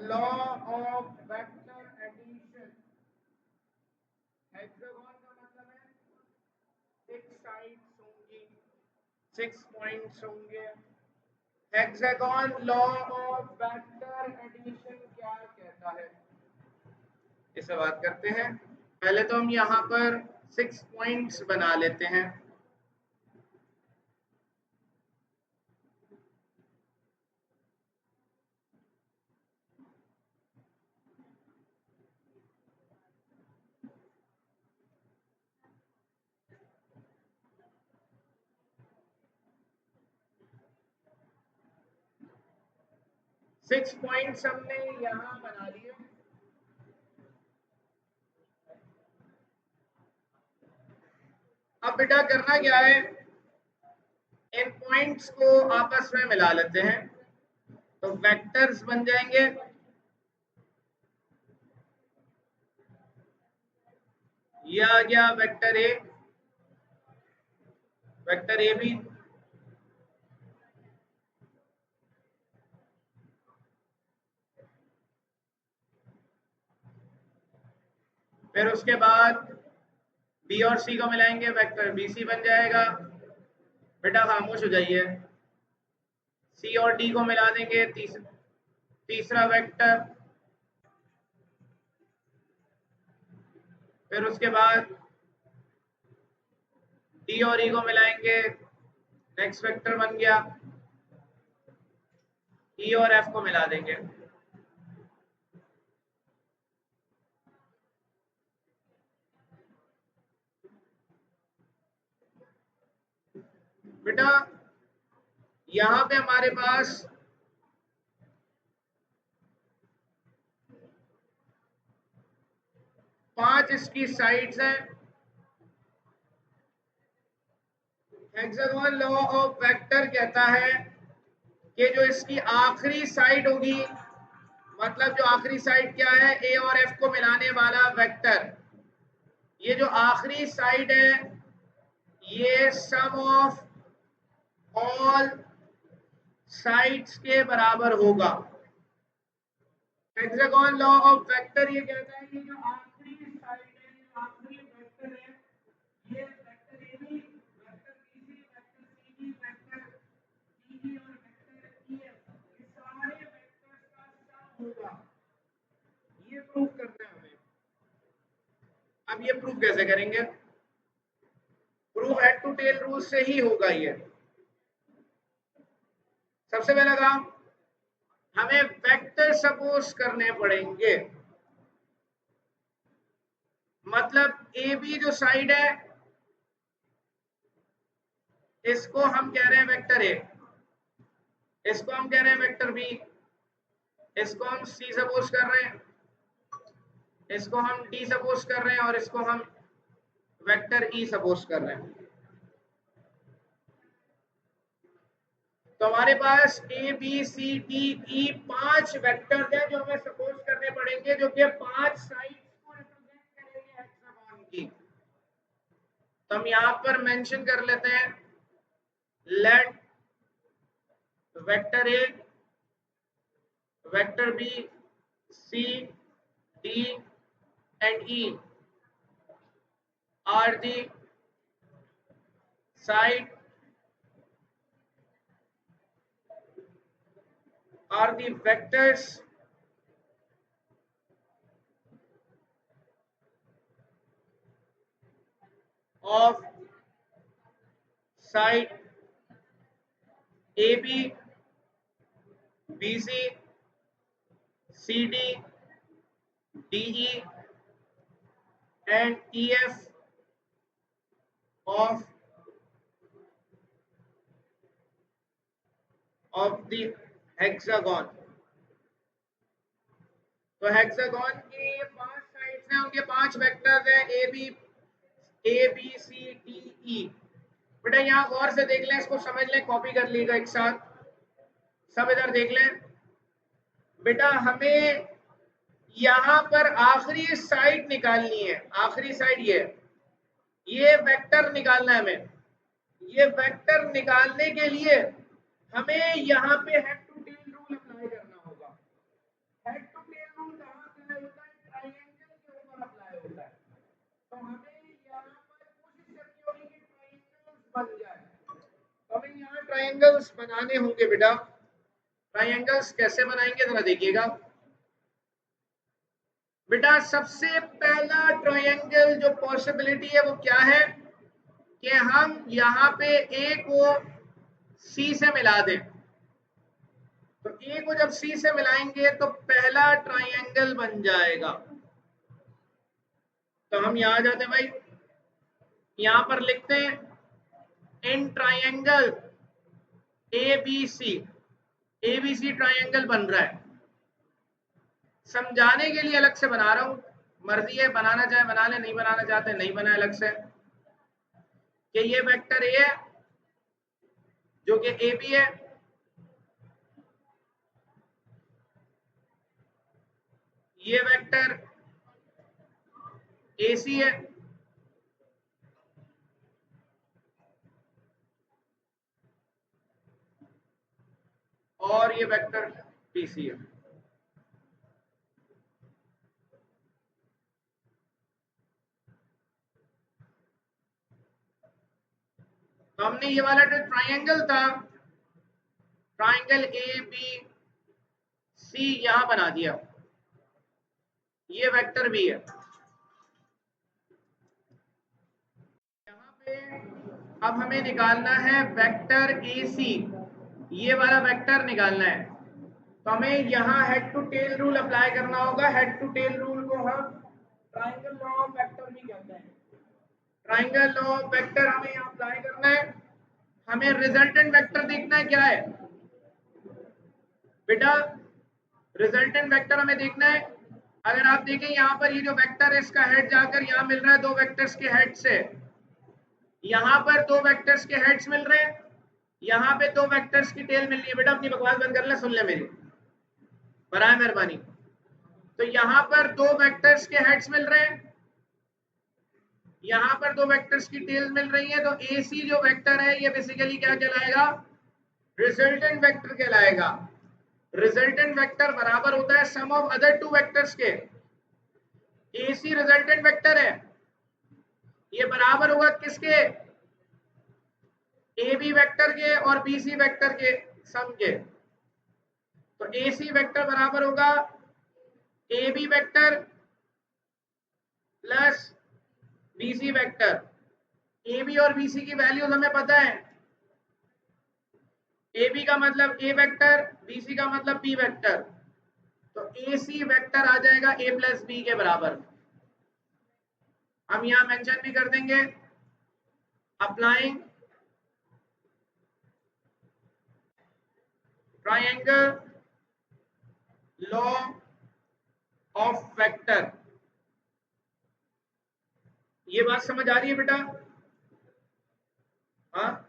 Law of vector addition. Hexagon का मतलब है 6 साइड्स होंगी, 6 पॉइंट्स होंगे। Hexagon law of vector addition क्या कहता है, इसे बात करते हैं। पहले तो हम यहाँ पर 6 पॉइंट्स बना लेते हैं। सिक्स पॉइंट्स हमने यहाँ बना लिए। अब बेटा करना क्या है, इन पॉइंट्स को आपस में मिला लेते हैं तो वेक्टर्स बन जाएंगे। यह आ गया वेक्टर ए, वेक्टर ए भी, फिर उसके बाद बी और सी को मिलाएंगे, वेक्टर बी सी बन जाएगा। बेटा खामोश हो जाइए। सी और डी को मिला देंगे, तीसरा वेक्टर। फिर उसके बाद डी और ई को मिलाएंगे, नेक्स्ट वेक्टर बन गया। ई और एफ को मिला देंगे। बेटा यहां पे हमारे पास पांच इसकी साइड्स हैं। हेक्सागोन लॉ ऑफ वेक्टर कहता है कि जो इसकी आखिरी साइड होगी, मतलब जो आखिरी साइड क्या है, ए और एफ को मिलाने वाला वेक्टर, ये जो आखिरी साइड है ये सम ऑफ ऑल साइड्स के बराबर होगा। हेक्सागोन लॉ ऑफ वेक्टर ये कहता है कि जो आखिरी साइड है, आखिरी वेक्टर है, ये vector A B, vector B C, vector C D, vector D E और वेक्टर ई एफ, ये सारे वेक्टर्स का सम होगा। ये प्रूव करना है हमें। अब ये प्रूव कैसे करेंगे, prove head to tail rule से ही होगा ये। सबसे पहला काम, हमें वेक्टर सपोज करने पड़ेंगे। मतलब ए बी जो साइड है इसको हम कह रहे हैं वेक्टर ए, इसको हम कह रहे हैं वेक्टर बी, इसको हम सी सपोज कर रहे हैं, इसको हम डी सपोज कर रहे हैं और इसको हम वेक्टर ई सपोज कर रहे हैं। तो हमारे पास A B C D E 5 vectors हैं जो हमें सपोज करने पड़ेंगे, जो कि 5 साइड्स को रिप्रेजेंट करेंगे हेक्सागोन की। तो हम यहां पर मेंशन कर लेते हैं, let vector A, vector B, C, D and E are the side are the vectors of side AB, BC, CD, DE and EF of the hexagon। तो हेक्सागोन की ये 5 साइड्स हैं, उनके 5 वेक्टर्स हैं ए बी सी डी ई। बेटा यहाँ गौर से देख लें, इसको समझ लें, कॉपी कर लीजिएगा एक साथ, सब इधर देख लें। बेटा हमें यहां पर आखिरी साइड निकालनी है, आखिरी साइड ये वेक्टर निकालना है हमें। ये वेक्टर निकालने के लिए हमें यहाँ पे head to tail rule apply करना होगा। हेड टू ट्रायंगल्स बनाने होंगे बेटा। ट्रायंगल्स कैसे बनाएंगे जरा देखिएगा बेटा। सबसे पहला ट्रायंगल जो पॉसिबिलिटी है वो क्या है कि हम यहाँ पे ए को सी से मिला दें। तो ए को जब सी से मिलाएंगे तो पहला ट्रायंगल बन जाएगा। तो हम यहां आ जाते हैं भाई, यहां पर लिखते हैं in triangle ABC, ABC triangle बन रहा है। समझाने के लिए अलग से बना रहा हूं, मर्जी है बनाना चाहे बना ले, नहीं बनाना चाहते नहीं बनाए अलग से। कि ये वेक्टर ए है जो कि ए बी है, ये वेक्टर ए सी है, और ये वेक्टर बी सी है। तो हमने ये वाला जो ट्रायंगल था, ट्रायंगल ए बी सी यहां बना दिया, ये वेक्टर भी है। यहाँ पे अब हमें निकालना है वेक्टर ए सी, ये वाला वेक्टर निकालना है। तो हमें यहाँ head to tail rule apply करना होगा। हेड टू टेल रूल को हम ट्रायंगल लॉ ऑफ वेक्टर भी कहते हैं। ट्रायंगल लॉ ऑफ वेक्टर हमें यहाँ अप्लाई करना है। हमें रिजल्टेंट वेक्टर देखना है क्या है बेटा, रिजल्टेंट वेक्टर हमें देखना है। अगर आप देखें यहाँ पर ये जो वेक्टर है इसका हेड जाकर यहाँ मिल रहा है दो वेक्टर्स के हेड से, यहाँ पर दो वेक्टर्स के हेड्स मिल रहे हैं, यहाँ पे दो वेक्टर्स की टेल मिल रही है। बेटा अपनी बकवास बंद कर ले, सुन ले मेरी, बराए मेहरबानी। तो यहाँ पर दो वेक्टर्स के हेड्स मिल रहे हैं, यहाँ पर दो वेक्टर्स की टेल मिल रही है। तो ए सी जो वेक्टर है ये बेसिकली क्या कहलाएगा, रिजल्टेंट वेक्टर कहलाएगा। रिजल्टेंट वेक्टर बराबर होता है सम ऑफ अदर टू वेक्टर्स के। ए सी रिजल्टेंट वेक्टर है, ये बराबर होगा किसके, ए बी वेक्टर के और बी सी वेक्टर के सम के। तो ए सी वेक्टर बराबर होगा A B vector plus B C vector. A B और बी सी की वैल्यूज हमें पता है, ए बी का मतलब ए वेक्टर, बी सी का मतलब बी वेक्टर। तो ए सी वेक्टर आ जाएगा ए प्लस बी के बराबर। हम यहां मेंशन भी कर देंगे applying triangle law of vector. ये बात समझ आ रही है बेटा? हाँ,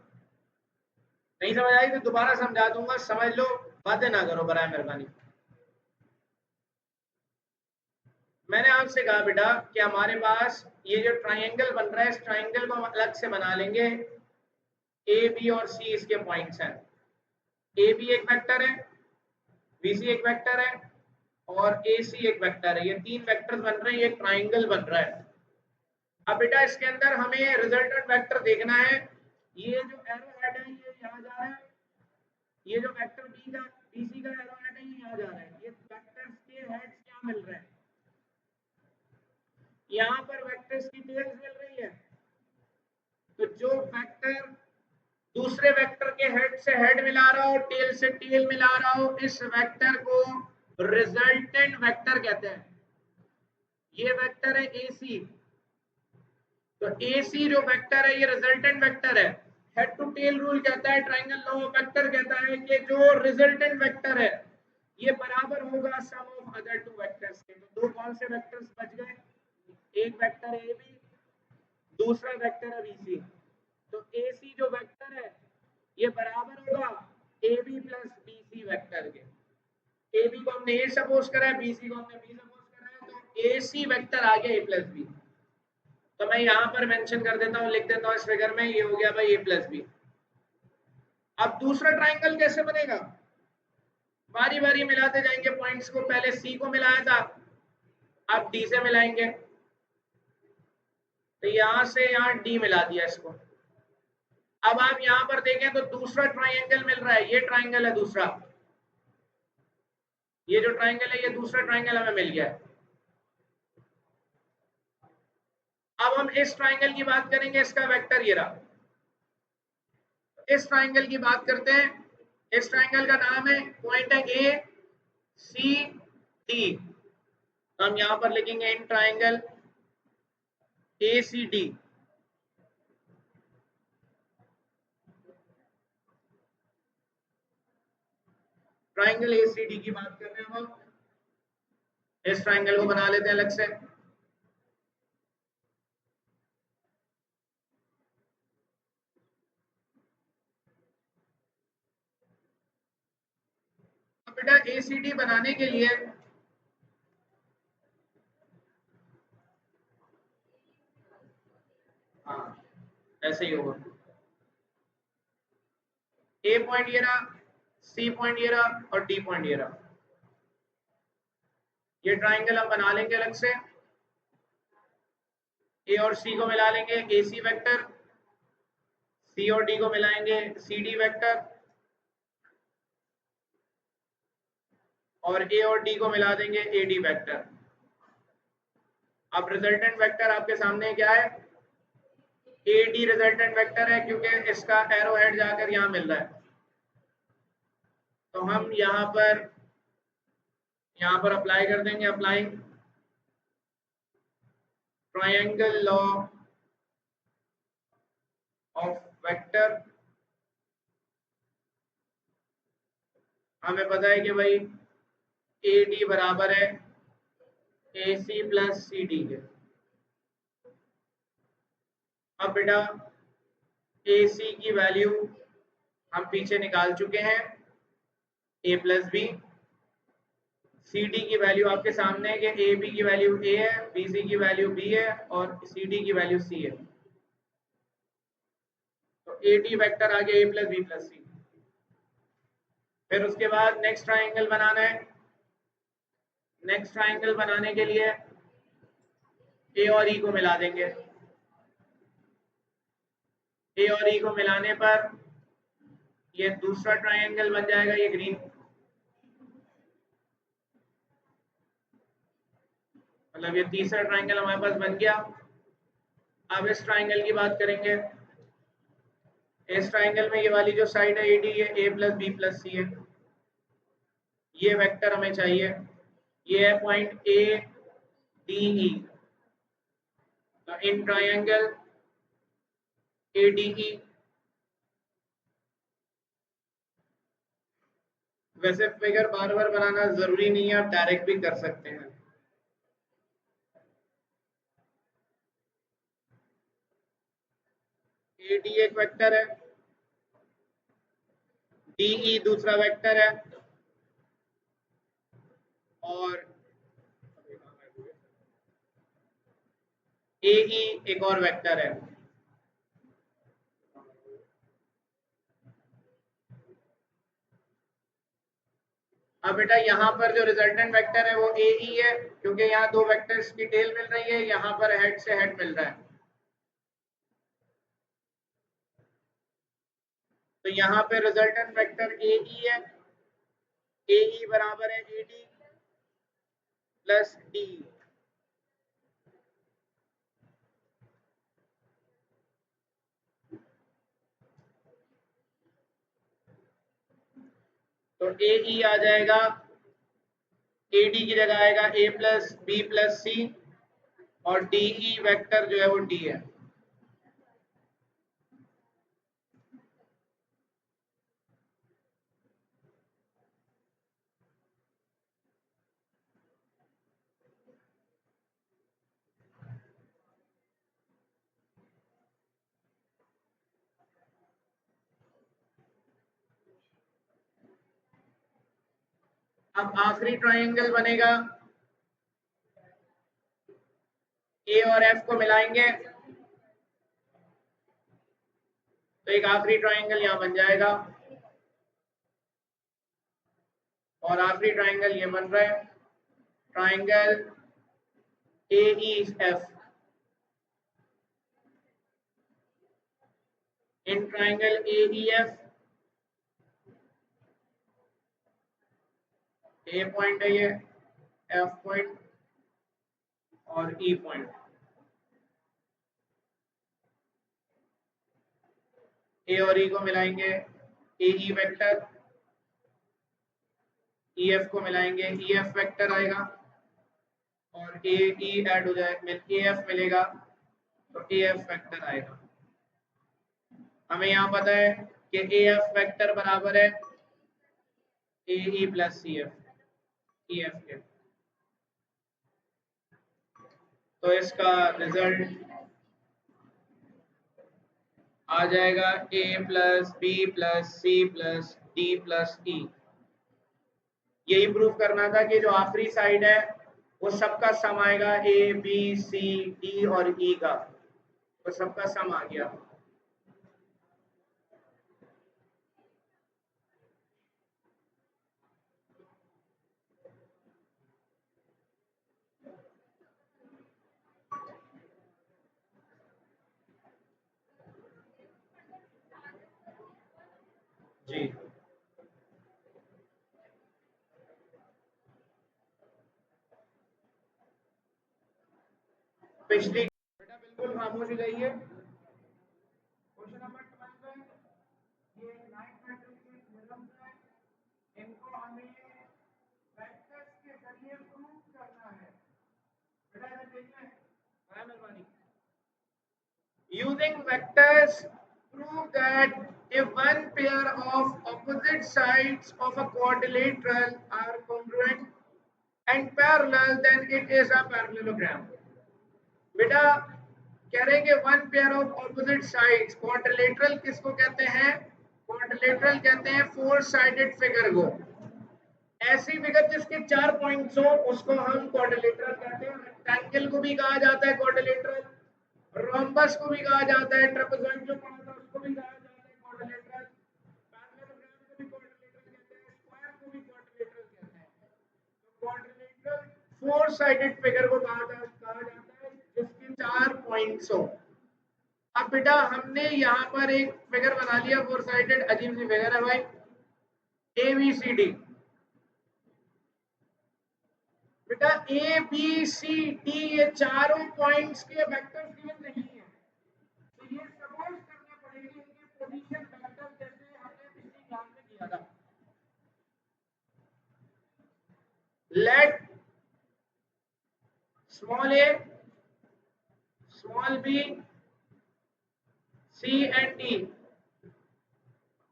नहीं समझ आई तो दोबारा समझा दूंगा, समझ लो, बातें ना करो बराए मेहरबानी। मैंने आपसे कहा बेटा कि हमारे पास ये जो ट्रायंगल बन रहा है इस ट्रायंगल को हम अलग से बना लेंगे। ए बी और सी इसके पॉइंट्स हैं। ए बी एक वेक्टर है, बी सी एक वेक्टर है और ए सी एक वेक्टर है। ये तीन वेक्टर्स बन रहे हैं, ये ट्रायंगल बन रहा है। अब बेटा इसके अंदर हमें रिजल्टेंट वेक्टर देखना है। ये जो एरो हेड है ये यहाँ जा रहा है, ये जो वेक्टर बी का बी सी का एरो हेड है ये यहाँ जा रहा है। ये वेक्टर्स के हेड्स क्या मिल रहे हैं, यहाँ पर वेक्टर्स की टेल्स मिल रही है। तो जो वेक्टर दूसरे वेक्टर के हेड से हेड मिला रहा हो, टेल से टेल मिला रहा हो, इस वेक्टर को रिजल्टेंट वेक्टर कहते हैं। ये वेक्टर है ए सी, तो ए सी जो वेक्टर है ये रिजल्टेंट वेक्टर है। हेड टू टेल रूल कहता है, ट्रायंगल लॉ ऑफ वेक्टर कहता है कि जो रिजल्टेंट वेक्टर है ये बराबर होगा sum of other two vectors के। तो दो कौन से वेक्टर्स बच गए, एक वेक्टर ए बी, दूसरा वेक्टर है बी सी। तो ए सी जो वेक्टर है ये बराबर होगा A B plus B C vector के। ए बी को हमने ए सपोज करा है, बी सी को हमने बी सपोज करा है, तो ए सी वेक्टर आ गया ए प्लस बी। तो मैं यहां पर मेंशन कर देता हूं, लिख देता हूं इस फिगर में, ये हो गया भाई ए प्लस बी। अब दूसरा ट्रायंगल कैसे बनेगा, बारी बारी मिलाते जाएंगे पॉइंट्स को। पहले सी को मिलाया था, अब डी से मिलाएंगे। तो यहां से यहां डी मिला दिया इसको, अब आप यहां पर देखें तो दूसरा ट्राइंगल मिल रहा है, ये ट्राइंगल है दूसरा, ये जो ट्राइंगल है ये दूसरा ट्राइंगल हमें मिल गया है। अब हम इस ट्राइंगल की बात करेंगे, इसका वेक्टर ये रहा। इस ट्राइंगल की बात करते हैं, इस ट्राइंगल का नाम है, पॉइंट है ए सी डी। हम यहां पर लिखेंगे in triangle A C D. Triangle A C D की बात कर रहे हैं हम। इस ट्राइंगल को बना लेते हैं अलग से। अब बेटा ए सी डी बनाने के लिए हाँ ऐसे ही होगा। ए पॉइंट ये रहा, सी पॉइंट ये रहा और डी पॉइंट ये रहा। ये ट्राइंगल हम बना लेंगे अलग से। ए और सी को मिला लेंगे ए सी वेक्टर, सी और डी को मिलाएंगे सी डी वेक्टर, और ए और डी को मिला देंगे ए डी वेक्टर। अब रिजल्टेंट वेक्टर आपके सामने क्या है, ए डी रिजल्टेंट वेक्टर है, क्योंकि इसका एरो हेड जाकर यहाँ मिल रहा है। तो हम यहाँ पर अप्लाई कर देंगे, apply triangle law of vector. हमें पता है कि भाई ए डी बराबर है ए सी प्लस सी डी के। अब बेटा ए सी की वैल्यू हम पीछे निकाल चुके हैं, ए प्लस बी। सी डी की वैल्यू आपके सामने है कि ए बी की वैल्यू ए है, बी सी की वैल्यू बी है और सी डी की वैल्यू सी है। तो ए डी वेक्टर आ गया ए प्लस बी प्लस सी। फिर उसके बाद नेक्स्ट ट्राइंगल बनाना है। नेक्स्ट ट्राइंगल बनाने के लिए ए और ई को मिला देंगे। ए और ई को मिलाने पर ये दूसरा ट्राइंगल बन जाएगा, ये ग्रीन, मतलब ये तीसरा ट्राइंगल हमारे पास बन गया। अब इस ट्राइंगल की बात करेंगे। इस ट्राइंगल में ये वाली जो साइड है एडी, ये ए प्लस बी प्लस सी है। ये वेक्टर हमें चाहिए, ये है पॉइंट ए डी ई। तो इन ट्राइंगल ए डी ई, वैसे फिगर बार बार बनाना जरूरी नहीं है, आप डायरेक्ट भी कर सकते हैं। ए डी एक वेक्टर है, डी ई दूसरा वेक्टर है, और ए ई एक और वेक्टर है। अब बेटा यहाँ पर जो रिजल्टेंट वेक्टर है वो ए ई है, क्योंकि यहाँ दो वेक्टर्स की टेल मिल रही है, यहाँ पर हेड से हेड मिल रहा है। तो यहाँ पे रिजल्टेंट वेक्टर ए ई है, ए ई बराबर है ए डी प्लस डी। तो ए ई आ जाएगा, ए डी की जगह आएगा ए प्लस बी प्लस सी, और डी ई वेक्टर जो है वो डी है। अब आखिरी ट्राइंगल बनेगा, ए और एफ को मिलाएंगे तो एक आखिरी ट्राइंगल यहाँ बन जाएगा, और आखिरी ट्राइंगल ये बन रहा है, triangle A E F. In triangle AEF, A point है ये, एफ पॉइंट और ई पॉइंट। ए और ई को मिलाएंगे ए ई वेक्टर, ई एफ को मिलाएंगे ई एफ वेक्टर आएगा, और ए ई ऐड हो जाए ए एफ मिलेगा तो ए एफ वेक्टर आएगा। हमें यहाँ पता है कि ए एफ वेक्टर बराबर है A E plus C F, E F के। तो इसका रिजल्ट आ जाएगा A plus B plus C plus D plus E. यही प्रूव करना था कि जो आखिरी साइड है वो सबका सम आएगा, ए बी सी डी और ई का, तो सबका सम आ गया। जी पिछली बेटा बिल्कुल खामोश हो जाइए। क्वेश्चन नंबर 12 है, ये नाइट मैट्रिक्स के थ्योरम्स है, इनको हमें वेक्टर्स के जरिए प्रूव करना है। बेटा इधर देखिए, हाँ मेहरबानी। Using vectors, prove that if one pair of opposite sides of a quadrilateral are congruent and parallel, then it is a parallelogram. बेटा कह रहे हैं कि one pair of opposite sides, quadrilateral किसको कहते हैं? क्वाड्रिलेटरल कहते हैं फोर साइडेड फिगर को। ऐसी फिगर जिसके 4 पॉइंट्स हो उसको हम क्वाड्रिलेटरल कहते हैं। रेक्टेंगल को भी कहा जाता है क्वाड्रिलेटरल, रोम्बस को भी कहा जाता है, ट्रेपेजॉइड जो पढ़ा था उसको भी कहा जाता है क्वाड्रिलेटरल, पैरेललोग्राम को भी क्वाड्रिलेटरल कहते हैं, स्क्वायर को भी क्वाड्रिलेटरल कहते हैं। तो क्वाड्रिलेटरल फोर साइडेड फिगर को कहा जाता है जिसके 4 पॉइंट्स हो। अब बेटा हमने यहाँ पर एक फिगर बना लिया फोर साइडेड, अजीब सी फिगर है भाई, ए बी सी डी। बेटा ए बी सी डी ये चारों पॉइंट्स के वेक्टर्स गिवन नहीं है, तो ये सपोज करना पड़ेगा इनके पोजीशन वेक्टर, जैसे हमने पिछली क्लास में किया था। Let small A, small B, C and D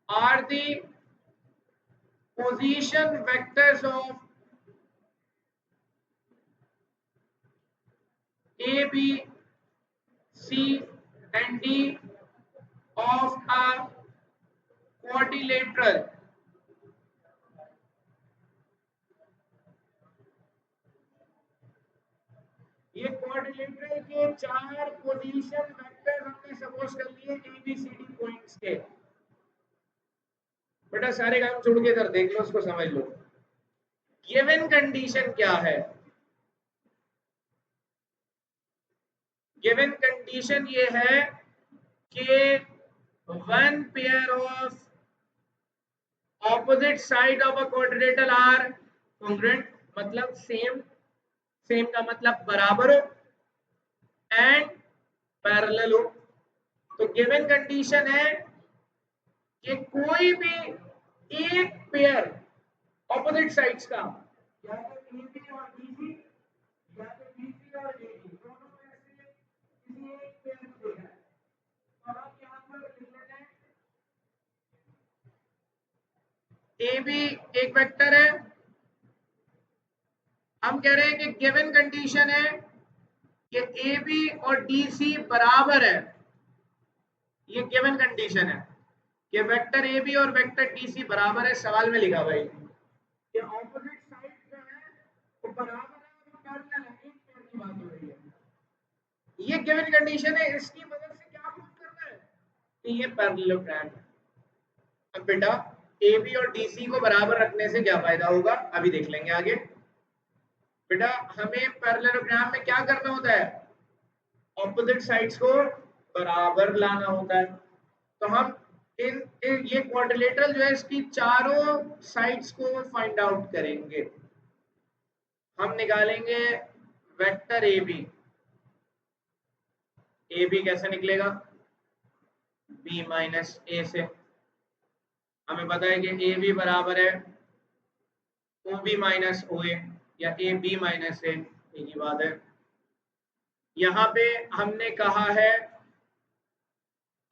are the position vectors of A, B, C and D of a quadrilateral. ये क्वाड्रिलेटरल के 4 पोजीशन वेक्टर हमने सपोज कर लिए A B C D points के। बेटा सारे काम छोड़ के इधर देख लो, उसको समझ लो। गिवन कंडीशन क्या है? गिवन कंडीशन ये है कि one pair of opposite side of a quadrilateral are congruent, मतलब सेम, सेम का मतलब बराबर हो, एंड पैरेलल हो। तो गिवन कंडीशन है कि कोई भी एक पेयर ऑपोजिट साइड्स का, या तो एबी और बीसी या तो बीसी और एडी, दोनों में से किसी एक पेयर को देखना है। तो हम यहाँ पर लिख लेते हैं ए बी एक वेक्टर है। हम कह रहे हैं कि गिवन कंडीशन है कि ए बी और डी सी बराबर है। ये गिवन कंडीशन है कि वेक्टर ए बी और वेक्टर डी सी बराबर है। सवाल में लिखा भाई कि ऑपोजिट साइड जो है वो बराबर है और पैरेलल है, एक पेयर की बात हो रही है। ये गिवन कंडीशन है, इसकी मदद से क्या प्रूव करना है कि ये पैरेललोग्राम है। अब बेटा ए बी और डी सी को बराबर रखने से क्या फायदा होगा अभी देख लेंगे आगे। बेटा हमें पैरेललोग्राम में क्या करना होता है? ऑपोजिट साइड्स को बराबर लाना होता है। तो हम ये क्वाड्रिलेटरल जो है इसकी चारों साइड्स को फाइंड आउट करेंगे। हम निकालेंगे vector A B. A B कैसे निकलेगा? बी माइनस ए से। हमें पता है कि ए बी बराबर है ओ बी माइनस ओ ए या ए बी माइनस ए, एक ही बात है। यहाँ पे हमने कहा है,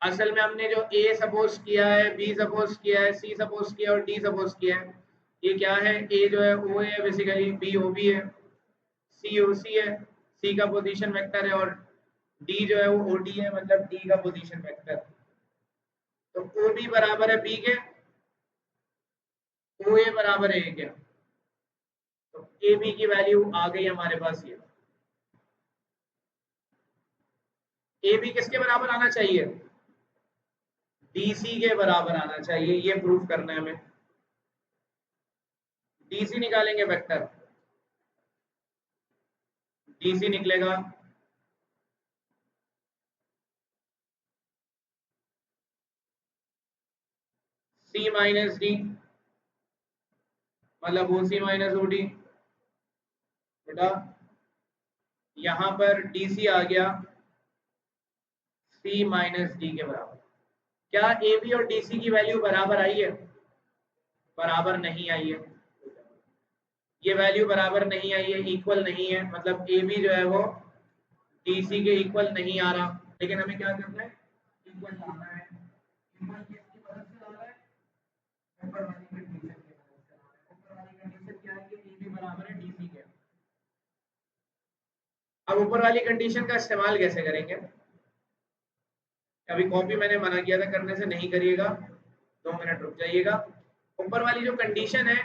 असल में हमने जो ए सपोज किया है, बी सपोज किया है, सी सपोज किया और डी सपोज किया है। ये क्या है? ए जो है ओ है बेसिकली, बी ओ बी है, सी ओ सी है, सी का पोजीशन वेक्टर है, और डी जो है वो ओ डी है, मतलब डी का पोजीशन वेक्टर। तो ओ बी बराबर है बी के, ओ ए बराबर है ए के। तो ए बी की वैल्यू आ गई हमारे पास। ये ए बी किसके बराबर आना चाहिए? डीसी के बराबर आना चाहिए, ये प्रूफ करना है हमें। डीसी निकालेंगे वेक्टर, डीसी निकलेगा सी माइनस डी, मतलब ओ सी माइनस ओ डी। बेटा यहां पर डीसी आ गया सी माइनस डी के बराबर। क्या ए बी और डीसी की वैल्यू बराबर आई है? बराबर नहीं आई है। ये वैल्यू बराबर नहीं आई है, इक्वल नहीं है, मतलब ए बी जो है वो डीसी के इक्वल नहीं आ रहा। लेकिन हमें क्या करना है? इक्वल लाना है। इक्वल किसकी मदद से लाना है? ऊपर वाली कंडीशन की मदद से लाना है। ऊपर वाली कंडीशन क्या है कि ए बी बराबर है डीसी के। अब ऊपर वाली कंडीशन का इस्तेमाल कैसे करेंगे? अभी कॉपी मैंने मना किया था करने से, नहीं करिएगा, 2 मिनट रुक जाइएगा। ऊपर वाली जो कंडीशन है,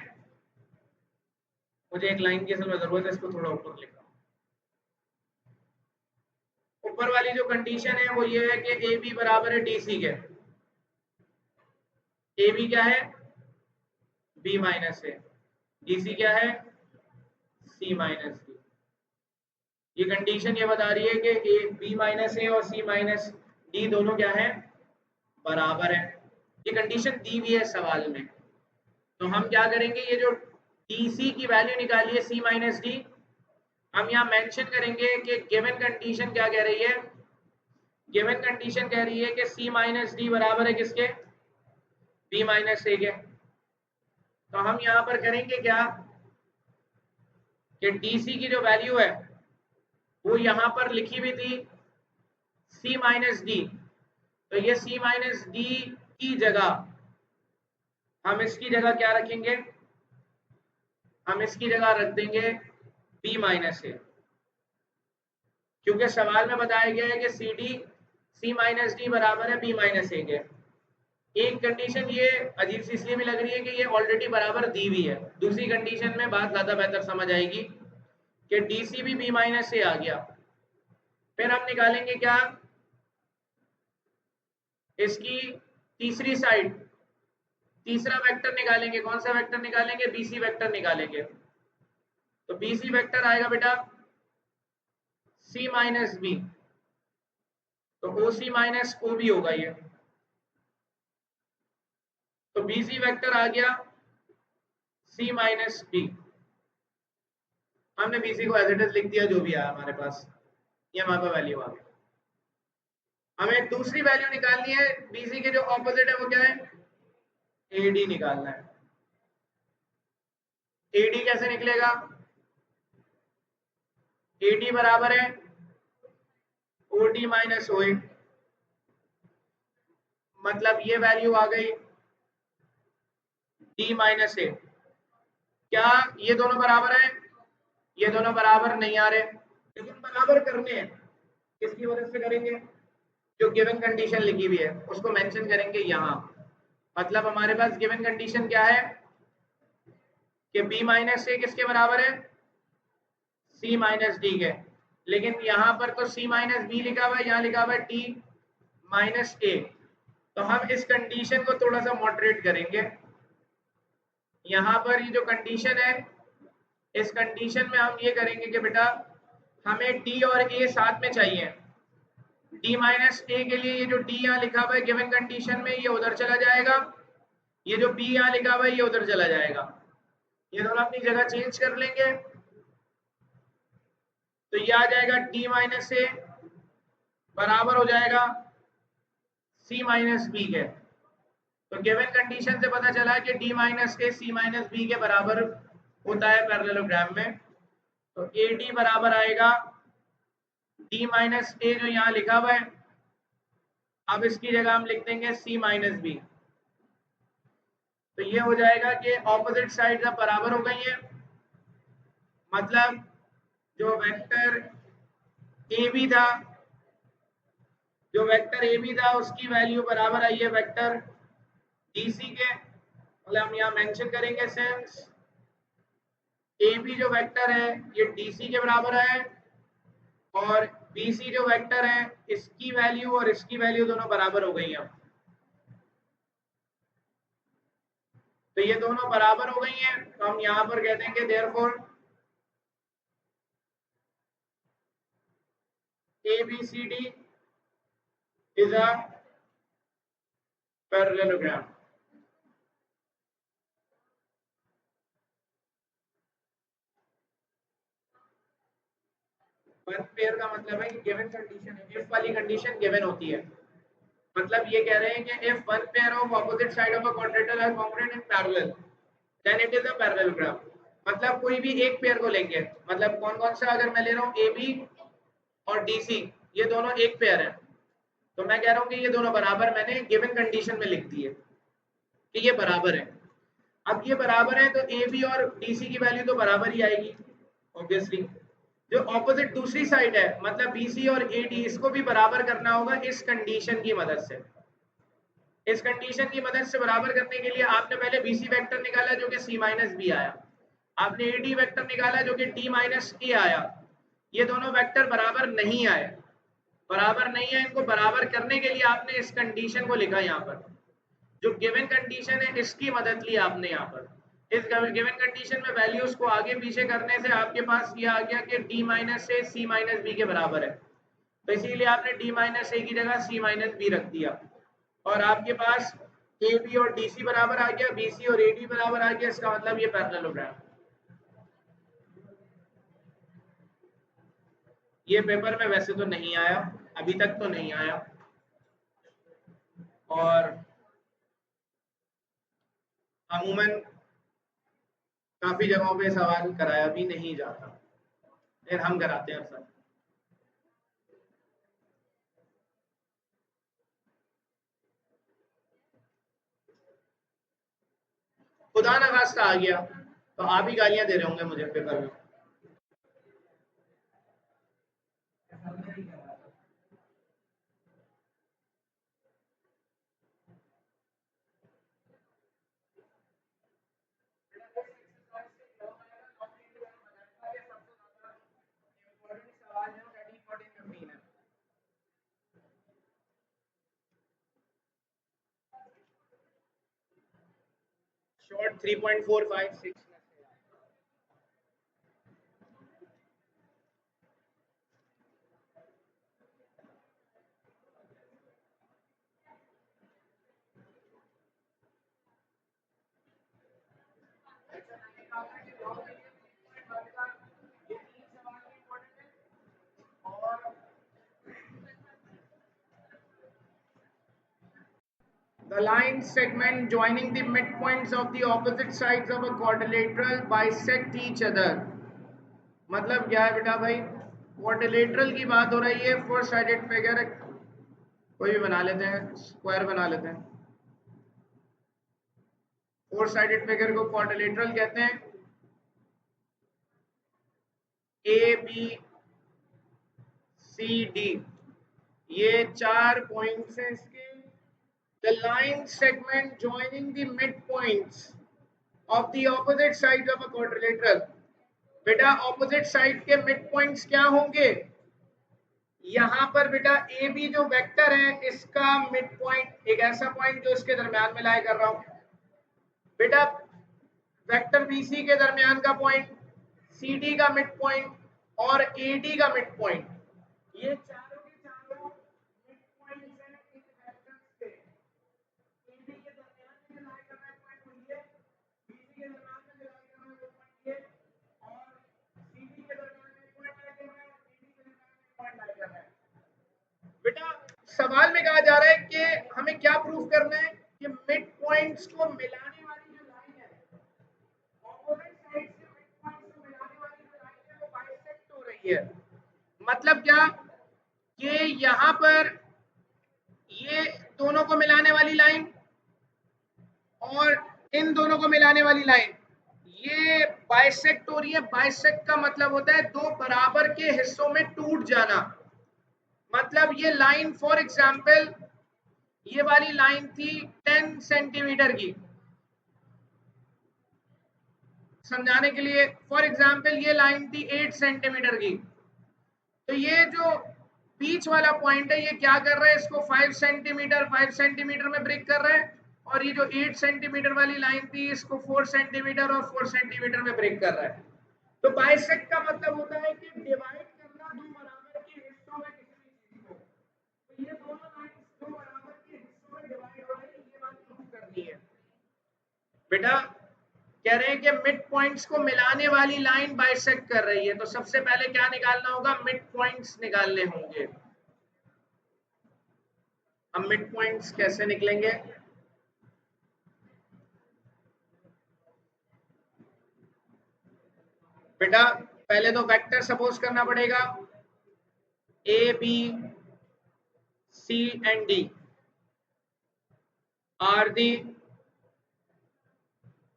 मुझे एक लाइन की असल में जरूरत है, इसको थोड़ा ऊपर लिखा। ऊपर वाली जो कंडीशन है वो ये है कि ए बी बराबर है डीसी के। ए बी क्या है? बी माइनस ए। डीसी क्या है? सी माइनस डी। ये कंडीशन ये बता रही है कि ए बी माइनस ए और सी माइनस डी दोनों क्या है? बराबर है। ये कंडीशन दी हुई है सवाल में। तो हम क्या करेंगे, ये जो डीसी की वैल्यू निकाली है सी माइनस डी, हम यहाँ मेंशन करेंगे कि गिवन कंडीशन क्या कह रही है? गिवन कंडीशन कह रही है कि सी माइनस डी बराबर है किसके? बी माइनस ए के। तो हम यहाँ पर करेंगे क्या कि डीसी की जो वैल्यू है वो यहाँ पर लिखी हुई थी सी माइनस डी, तो ये सी माइनस डी की जगह हम इसकी जगह क्या रखेंगे? हम इसकी जगह रख देंगे बी माइनस ए, क्योंकि सवाल में बताया गया है कि C D C minus D बराबर है बी माइनस ए के। एक कंडीशन ये अजीब सी इसलिए भी लग रही है कि ये ऑलरेडी बराबर दी हुई है। दूसरी कंडीशन में बात ज्यादा बेहतर समझ आएगी कि डीसी भी बी माइनस से आ गया। फिर हम निकालेंगे क्या? इसकी तीसरी साइड, तीसरा वेक्टर निकालेंगे। कौन सा वेक्टर निकालेंगे? बीसी वेक्टर निकालेंगे। तो बीसी वेक्टर आएगा बेटा सी माइनस बी, तो ओ सी माइनस ओ बी होगा ये। तो बीसी वेक्टर आ गया सी माइनस बी। हमने बीसी को एज इट इज लिख दिया, जो भी आया हमारे पास, ये हमारे पास वैल्यू आ गई। हमें दूसरी वैल्यू निकालनी है, बीसी के जो ऑपोजिट है वो क्या है? एडी निकालना है। एडी कैसे निकलेगा? एडी बराबर है ओडी माइनस ओ ए, मतलब ये वैल्यू आ गई डी माइनस ए। क्या ये दोनों बराबर है? ये दोनों बराबर नहीं आ रहे, लेकिन बराबर करने हैं। किसकी मदद से करेंगे? जो गिवन कंडीशन लिखी हुई है उसको मेंशन करेंगे यहाँ। मतलब हमारे पास गिवन कंडीशन क्या है कि बी माइनस ए किसके बराबर है? सी माइनस डी के। लेकिन यहाँ पर तो सी माइनस बी लिखा हुआ है, यहाँ लिखा हुआ है डी माइनस ए। तो हम इस कंडीशन को थोड़ा सा मॉडरेट करेंगे। यहाँ पर ये जो कंडीशन है, इस कंडीशन में हम ये करेंगे कि बेटा हमें डी और ए साथ में चाहिए, डी माइनस ए के लिए ये जो डी यहाँ लिखा हुआ है गिवन कंडीशन में ये उधर चला जाएगा, ये जो बी यहाँ लिखा हुआ है ये उधर चला जाएगा, ये दोनों अपनी जगह चेंज कर लेंगे। तो ये आ जाएगा डी माइनस ए बराबर हो जाएगा सी माइनस बी के। तो गिवन कंडीशन से पता चला कि डी माइनस ए सी माइनस बी के बराबर होता है पैरेललोग्राम में। तो ए डी बराबर आएगा डी माइनस ए जो यहाँ लिखा हुआ है, अब इसकी जगह हम लिख देंगे सी माइनस बी। तो ये हो जाएगा कि ऑपोजिट साइड अब बराबर हो गई है, मतलब जो वेक्टर ए बी था, जो वेक्टर ए बी था उसकी वैल्यू बराबर आई है वेक्टर डी सी के, मतलब हम यहाँ मेंशन करेंगे सिंस ए बी जो वेक्टर है ये डी सी के बराबर है और बी सी जो वेक्टर है इसकी वैल्यू और इसकी वैल्यू दोनों बराबर हो गई हैं। तो ये दोनों बराबर हो गई हैं, तो हम यहाँ पर कह देंगे therefore ABCD is a parallelogram। One pair का मतलब है कि गिवन कंडीशन है, इफ वाली कंडीशन गिवन होती है, मतलब ये कह रहे हैं कि if one pair of opposite side of a quadrilateral are congruent in parallel then it is a parallelogram. मतलब कोई भी एक पेयर को लेंगे, मतलब कौन कौन सा, अगर मैं ले रहा हूँ AB और DC ये दोनों एक पेयर है, तो मैं कह रहा हूँ कि ये दोनों बराबर मैंने गिवन कंडीशन में लिख दी है कि ये बराबर है। अब ये बराबर है तो AB और DC की वैल्यू तो बराबर ही आएगी ऑब्वियसली। जो ऑपोजिट दूसरी साइड है मतलब BC और AD इसको भी बराबर करना होगा इस कंडीशन की मदद से। इस कंडीशन की मदद से बराबर करने के लिए आपने पहले BC वेक्टर निकाला जो कि C माइनस बी आया, आपने AD वेक्टर निकाला जो कि D माइनस ए आया, ये दोनों वेक्टर बराबर नहीं आए, बराबर नहीं है, इनको बराबर करने के लिए आपने इस कंडीशन को लिखा यहाँ पर, जो गिवन कंडीशन है इसकी मदद ली आपने यहाँ पर। इस गिवन कंडीशन में वैल्यूज को आगे पीछे करने से आपके पास ये आ गया कि डी माइनस ए सी माइनस बी के बराबर है, तो इसीलिए आपने डी माइनस ए की जगह सी माइनस बी रख दिया और आपके पास ए बी और डी सी बराबर आ गया, बी सी और ए डी बराबर आ गया, इसका मतलब ये पैरेललोग्राम। ये पेपर में वैसे तो नहीं आया, अभी तक तो नहीं आया, और अमूमन काफी जगहों पे सवाल कराया भी नहीं जाता, फिर हम कराते हैं सर। खुदा ना खास्ता आ गया तो आप ही गालियां दे रहे होंगे मुझे पेपर में। Short 3.456। The line segment joining the midpoints of the opposite sides of a quadrilateral bisect each other। मतलब क्या है बेटा भाई, क्वाड्रिलेटरल की बात हो रही है, फोर साइडेड फिगर कोई भी बना लेते हैं, स्क्वायर बना लेते हैं, फोर साइडेड फिगर को क्वाड्रिलेटरल कहते हैं। ए बी सी डी ये 4 पॉइंट्स हैं इसके। The line segment joining the mid points of the opposite side of a quadrilateral. बेटा ऑपोजिट साइड के मिड पॉइंट्स क्या होंगे, यहाँ पर बेटा ए बी जो वेक्टर है इसका मिड पॉइंट, एक ऐसा पॉइंट जो इसके दरमियान में लाई कर रहा हूं बेटा, वेक्टर बी सी के दरमियान का पॉइंट, सी डी का मिड पॉइंट और ए डी का मिड पॉइंट, ये चारों के चारों सवाल में कहा जा रहा है कि हमें क्या प्रूफ करना है कि मिड पॉइंट्स को मिलाने वाली जो लाइन है, ऑपोजिट साइड से मिड पॉइंट्स को मिलाने वाली जो लाइन है वो बाइसेक्ट हो रही है। मतलब क्या कि यहां पर ये दोनों को मिलाने वाली लाइन और इन दोनों को मिलाने वाली लाइन ये बाइसेक्ट हो रही है। बाइसेक्ट का मतलब होता है दो बराबर के हिस्सों में टूट जाना। मतलब ये लाइन फॉर एग्जांपल ये वाली लाइन थी 10 सेंटीमीटर की, समझाने के लिए फॉर एग्जांपल ये लाइन थी 8 सेंटीमीटर की। तो ये जो बीच वाला पॉइंट है ये क्या कर रहा है, इसको 5 सेंटीमीटर में ब्रेक कर रहा है, और ये जो 8 सेंटीमीटर वाली लाइन थी इसको 4 सेंटीमीटर और 4 सेंटीमीटर में ब्रेक कर रहा है। तो बाइसेक्ट का मतलब होता है कि डिवाइड करना दो बराबर के हिस्सों में किसी चीज को। तो ये दोनों लाइंस दो बराबर के हिस्सों में डिवाइड हो रही है, ये बात प्रूव करनी है बेटा। कह रहे हैं कि मिड पॉइंट्स को मिलाने वाली लाइन बाइसेक्ट कर रही है, तो सबसे पहले क्या निकालना होगा, मिड पॉइंट्स निकालने होंगे। हम मिड पॉइंट्स कैसे निकलेंगे, बेटा पहले तो वेक्टर सपोज करना पड़ेगा A B C and D are the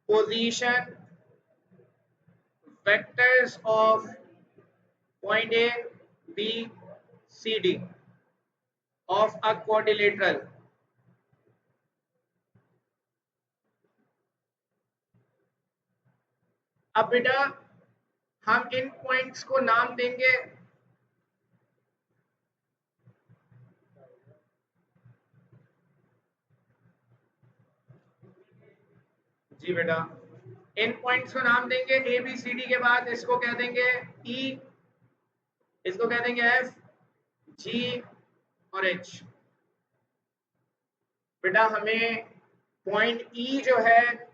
position vectors of point A, B, C, D of a quadrilateral. अब बेटा हम इन पॉइंट्स को नाम देंगे जी बेटा, इन पॉइंट्स को नाम देंगे ए बी सी डी के बाद इसको कह देंगे ई, इसको कह देंगे एफ जी और एच। बेटा हमें पॉइंट ई जो है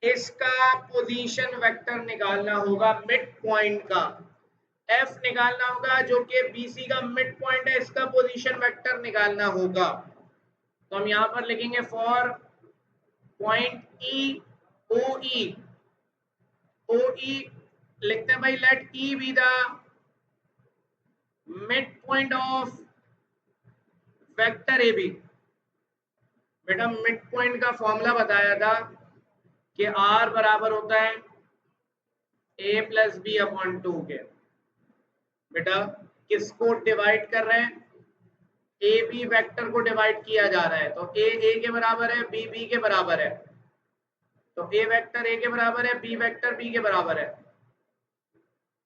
इसका पोजीशन वेक्टर निकालना होगा मिड पॉइंट का, एफ निकालना होगा जो कि बीसी का मिड पॉइंट है, इसका पोजीशन वेक्टर निकालना होगा। तो हम यहां पर लिखेंगे फॉर पॉइंट ई ओ ई, ओ ई लिखते हैं भाई, let E be the mid point of vector A B. बेटा मिड पॉइंट का फॉर्मूला बताया था कि आर बराबर होता है ए प्लस बी अपॉन 2 के। बेटा किसको डिवाइड कर रहे हैं, ए बी वेक्टर को डिवाइड किया जा रहा है, तो ए के बराबर है, बी बी के बराबर है, तो ए वेक्टर ए के बराबर है, बी वेक्टर बी के बराबर है।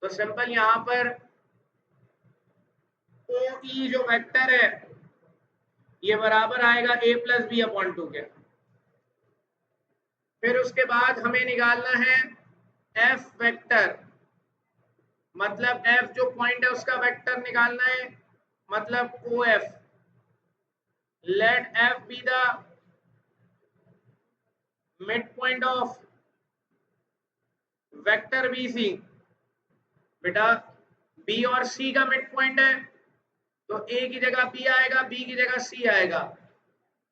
तो सिंपल यहां पर ओ ई जो वेक्टर है ये बराबर आएगा ए प्लस बी अपॉन 2 के। फिर उसके बाद हमें निकालना है एफ वेक्टर, मतलब एफ जो पॉइंट है उसका वेक्टर निकालना है, मतलब O F. Let F be the mid point of vector B C. बेटा बी और सी का मिड पॉइंट है, तो ए की जगह बी आएगा, बी की जगह सी आएगा।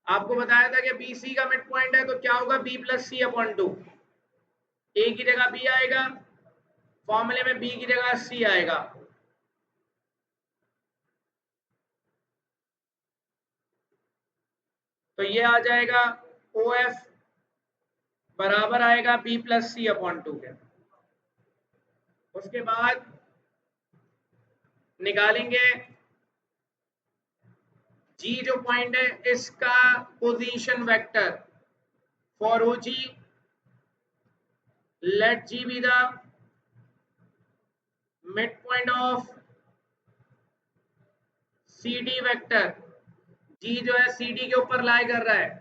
आपको बताया था कि बी सी का मिड पॉइंट है तो क्या होगा, बी प्लस सी अपॉन 2। ए की जगह बी आएगा, फॉर्मूले में बी की जगह सी आएगा। तो ये आ जाएगा ओ एफ बराबर आएगा बी प्लस सी अपॉन 2 के। उसके बाद निकालेंगे जी जो पॉइंट है इसका position vector for O G, let G be the mid point of C D vector. G जो है सी डी के ऊपर लाई कर रहा है,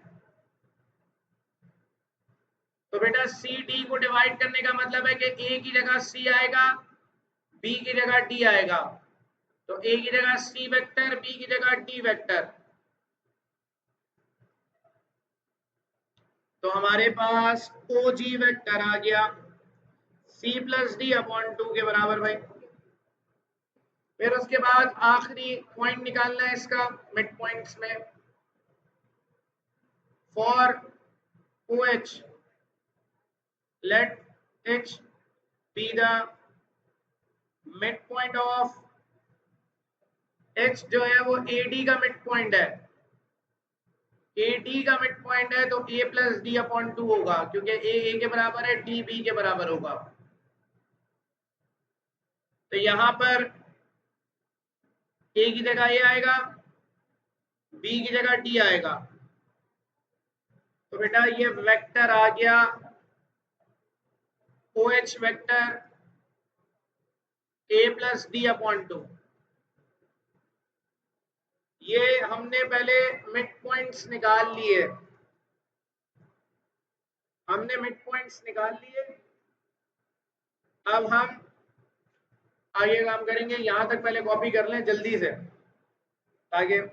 तो बेटा सी डी को डिवाइड करने का मतलब है कि ए की जगह सी आएगा, बी की जगह डी आएगा, तो ए की जगह सी वेक्टर, बी की जगह डी वेक्टर। तो हमारे पास ओ जी वेक्टर आ गया सी प्लस डी अपॉन 2 के बराबर भाई। फिर उसके बाद आखिरी पॉइंट निकालना है इसका मिड पॉइंट्स में, for OH let H be the midpoint of H जो है वो AD का मिड पॉइंट है, AD का मिड पॉइंट है तो A प्लस डी अपॉन 2 होगा, क्योंकि A के बराबर है, D B के बराबर होगा। तो यहां पर A की जगह A आएगा, B की जगह D आएगा। तो बेटा ये वेक्टर आ गया OH vector A plus D upon 2। ये हमने पहले मिड पॉइंट्स निकाल लिए, हमने मिड पॉइंट्स निकाल लिए। अब हम आगे काम करेंगे, यहां तक पहले कॉपी कर लें जल्दी से आगे।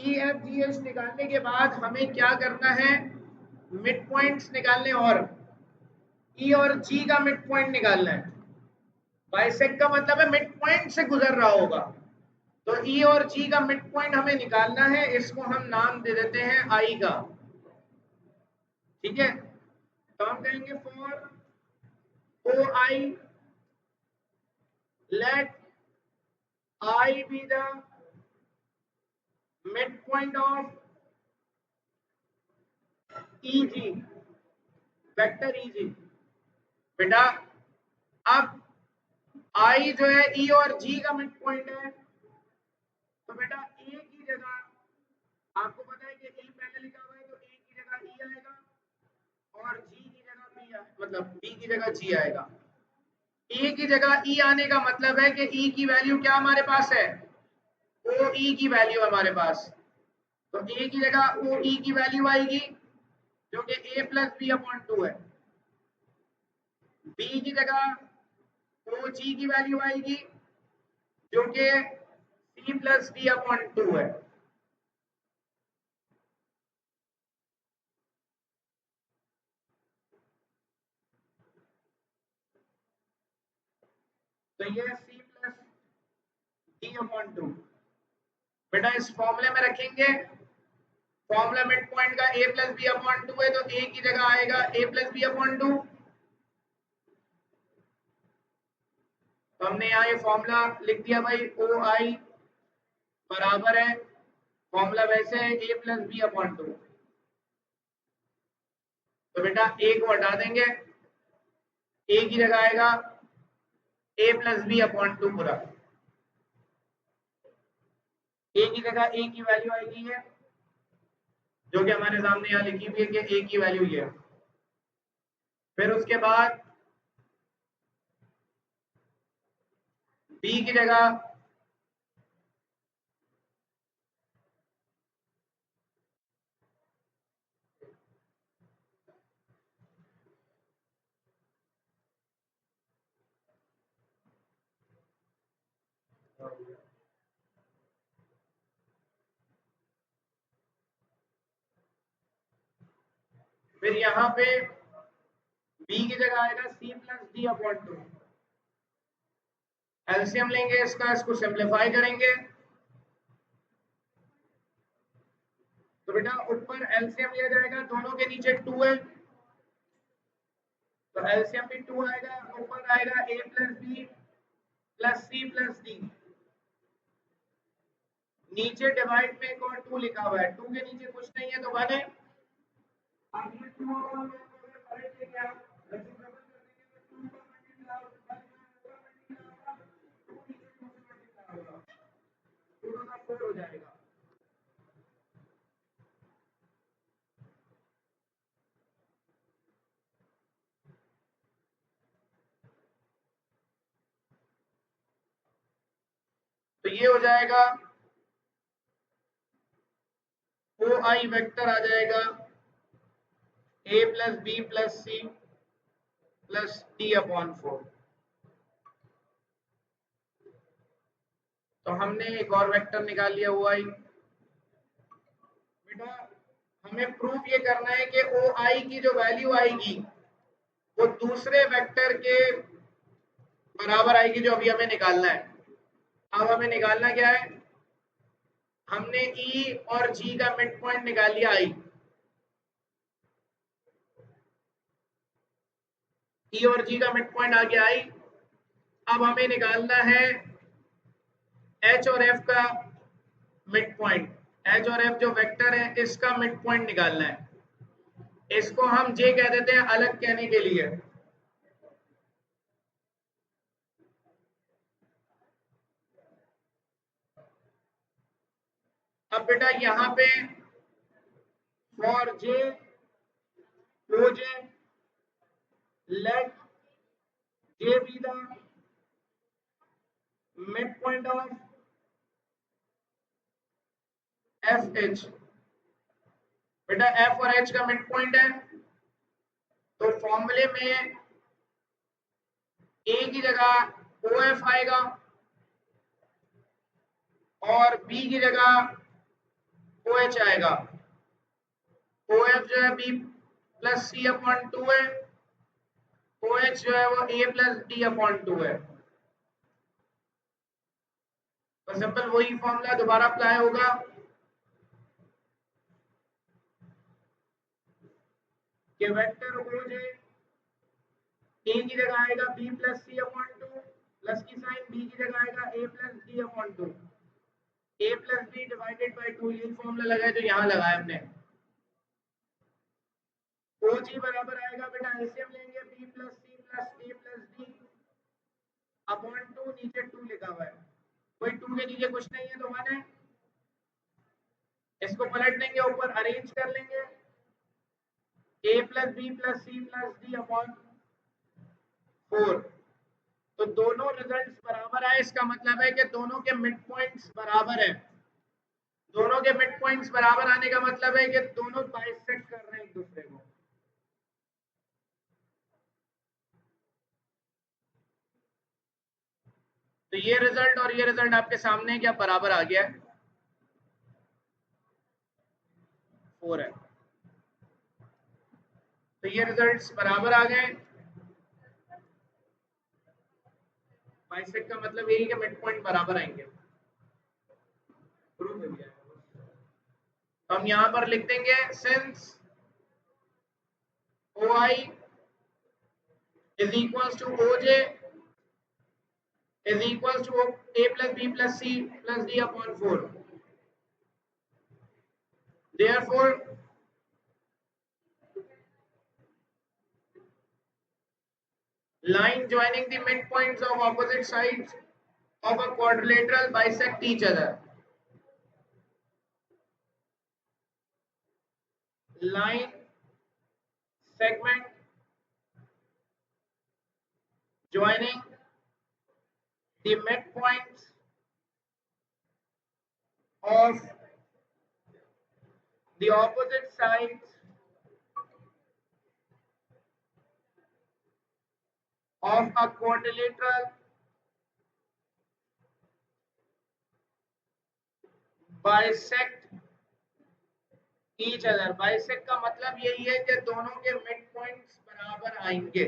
EFGH निकालने के बाद हमें क्या करना है, मिड पॉइंट्स निकालने, और E और G का मिड पॉइंट निकालना है। बाइसेक्ट का मतलब है मिड पॉइंट से गुजर रहा होगा, तो E और G का मिड पॉइंट हमें निकालना है। इसको हम नाम दे देते हैं I का, ठीक है। तो हम कहेंगे for OI let I be the midpoint of EG, vector EG। बेटा अब I जो है E और G का मिड पॉइंट है, तो बेटा A की जगह आपको पता है कि E पहले लिखा हुआ है, तो A की जगह E आएगा और G की जगह B मतलब B की जगह G आएगा। E की जगह E आने का मतलब है कि E की वैल्यू क्या हमारे पास है, OE की वैल्यू हमारे पास। तो A की जगह OE की वैल्यू आएगी जो कि A प्लस बी अपॉन 2 है। B की जगह OG की वैल्यू आएगी जो कि C प्लस डी अपॉन 2 है। तो ये C प्लस डी अपॉन 2 बेटा इस फॉर्मूले में रखेंगे। फॉर्मूला मिड पॉइंट का A प्लस बी अपॉन 2 है, तो A की जगह आएगा A प्लस बी अपॉन 2। तो हमने यहाँ ये फॉर्मूला लिख दिया भाई, OI बराबर है, फॉर्मूला वैसे है A प्लस बी अपॉन 2। तो बेटा A को हटा देंगे, A की जगह आएगा A प्लस बी अपॉन 2 पूरा। A की जगह A की वैल्यू आएगी है जो कि हमारे सामने यहाँ लिखी हुई है कि A की वैल्यू ये है। फिर उसके बाद B की जगह फिर यहाँ पे B की जगह आएगा C plus D upon 2। LCM लेंगे इसका, इसको सिंप्लीफाई करेंगे। तो बेटा ऊपर एलसीएम लिया जाएगा, दोनों के नीचे 2 है, तो एलसीएम भी 2 आएगा। ऊपर आएगा A plus B plus C plus D, नीचे डिवाइड में एक और 2 लिखा हुआ है, 2 के नीचे कुछ नहीं है तो 1 है। अब ये 2 और करेक्ट लेके आओ, रेसिप्रोकल कर देंगे तो 2 का मल्टीप्लाई होगा, 2 नीचे 2 से मल्टीप्लाई होगा, 2 का 4 हो जाएगा। तो ये हो जाएगा OI वेक्टर आ जाएगा A plus B plus C plus D upon 4। तो हमने एक और वेक्टर निकाल लिया OI, हमें प्रूफ ये करना है कि ओ आई की जो वैल्यू आएगी वो दूसरे वेक्टर के बराबर आएगी जो अभी हमें निकालना है। अब हमें निकालना क्या है, हमने ई और जी का मिड पॉइंट निकाल लिया आई, ई और जी का मिड पॉइंट आ गया आई। अब हमें निकालना है एच और एफ का मिड पॉइंट, एच और एफ जो वेक्टर है इसका मिड पॉइंट निकालना है। इसको हम जे कह देते हैं अलग कहने के लिए। अब बेटा यहाँ पे for J O J let J be the mid point of F H. बेटा एफ और एच का मिड पॉइंट है तो फॉर्मूले में ए की जगह ओ एफ आएगा और बी की जगह ओ एच आएगा। ओ एफ जो है B plus C upon to है, ओ एच जो है वो ए प्लस डी अपॉन टू है। तो सिंपल वही फॉर्मूला दोबारा अप्लाई होगा कि वेक्टर ओ जे ए की जगह आएगा B plus C upon two, plus की साइन बी की जगह आएगा A plus D upon two, A plus B divided by two. ये फॉर्मूला लगा है जो यहाँ लगाया हमने। ओ जी बराबर आएगा बेटा एलसीएम लेंगे B plus C plus A plus D upon to, नीचे टू लिखा हुआ है, कोई टू के नीचे कुछ नहीं है तो वन है। इसको पलट देंगे, ऊपर अरेंज कर लेंगे A plus B plus C plus D upon four. तो दोनों रिजल्ट्स बराबर आए, इसका मतलब है कि दोनों के मिड पॉइंट्स बराबर है। दोनों के मिड पॉइंट्स बराबर आने का मतलब है कि दोनों बाइसेक्ट कर रहे हैं एक दूसरे को। तो ये रिजल्ट और ये रिजल्ट आपके सामने क्या बराबर आ गया है, 4 है। तो ये रिजल्ट्स बराबर आ गए। बाइसेक्ट का मतलब यही कि मिड पॉइंट बराबर आएंगे। प्रूफ हो गया है। तो हम यहां पर लिख देंगे since O I is equal to O J is equals to a plus b plus c plus d upon 4. Therefore, line joining the midpoints of opposite sides of a quadrilateral bisect each other. Line segment joining the midpoints of the opposite sides of a quadrilateral bisect each other. Bisect का मतलब यही है कि दोनों के mid points बराबर आएंगे।